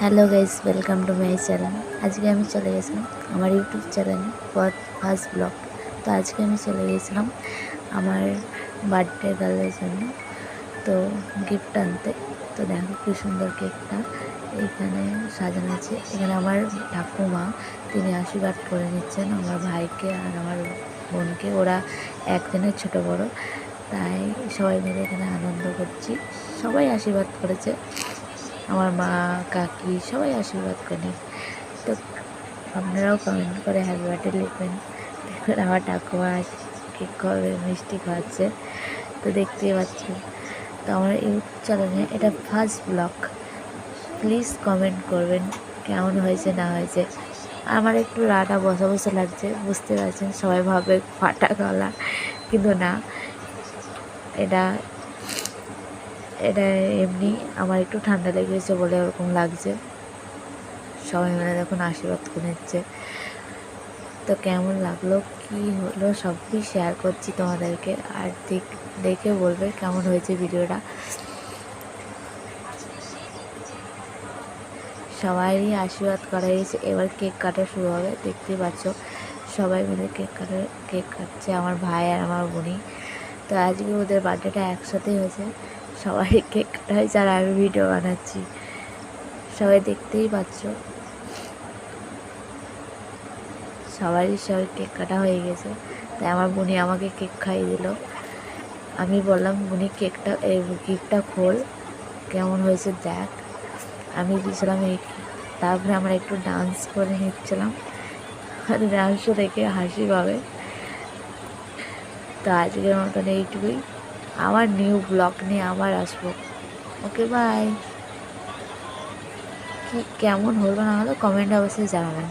Hello guys, welcome to my channel. আজকে আমি চলে গেছিলাম আমার ইউটিউব চ্যানেল ফার্স্ট ব্লগ। তো আজকে আমি চলে গেছিলাম আমার বার্থডে গার্লের জন্য তো গিফট আনতে। তো দেখো কি সুন্দর কেকটা এখানে সাজানো আছে। এখানে আমার ঠাকুমা তিনি আশীর্বাদ করে নিচ্ছেন আমার ভাইকে আর আমার বোনকে। ওরা একদিনের ছোট বড়, তাই সবাই মিলে এখানে আনন্দ করছি। সবাই আশীর্বাদ করেছে, আমার মা কাকি সবাই আশীর্বাদ করেন। তো আপনারাও কমেন্ট করে হ্যাপি বার্থডে লিখবেন। দেখুন আমার ঠাকুমা কেক খাওয়াবে, মিষ্টি খাওয়াচ্ছে, তো দেখতেই পাচ্ছেন। তো আমার ইউটিউব চ্যানেলে এটা ফার্স্ট ব্লগ। প্লিজ কমেন্ট করবেন কেমন হয়েছে না হয়েছে। আমার একটু রাটা বসা বসা লাগছে, বুঝতে পারছেন। সবাই ভাবে ফাটা গলা, কিন্তু না, এটা এটা এমনি আমার একটু ঠান্ডা লেগেছে বলে ওরকম লাগছে। সবাই মিলে দেখুন আশীর্বাদ করে নিচ্ছে। তো কেমন লাগলো কি হলো সবই শেয়ার করছি তোমাদেরকে, আর দেখে বলবে কেমন হয়েছে ভিডিওটা। সবাইরই আশীর্বাদ করা হয়েছে, এবার কেক কাটা শুরু হবে। দেখতেই পাচ্ছ সবাই মিলে কেক কাটছে, আমার ভাই আর আমার বোনই। তো আজকে ওদের বার্থডেটা একসাথেই হয়েছে, সবাই কেক কাটা হয়েছে আর আমি ভিডিও বানাচ্ছি। সবাই দেখতেই পাচ্ছ সবাই কেক কাটা হয়ে গেছে। তাই আমার বোনি আমাকে কেক খাইয়ে দিল। আমি বললাম, বোনি কেকটা গিফটটা খোল, কেমন হয়েছে দেখ। আমি দিয়েছিলাম এই, তারপরে আমরা একটু ডান্স করে নিচ্ছিলাম, ডান্সও দেখে হাসি পাবে। তো আজকের মতন এইটুকুই। আমার নিউ ব্লগ নিয়ে আবার আসবো। ওকে, বাই। কেমন হলো না হলো কমেন্টে অবশ্যই জানাবেন।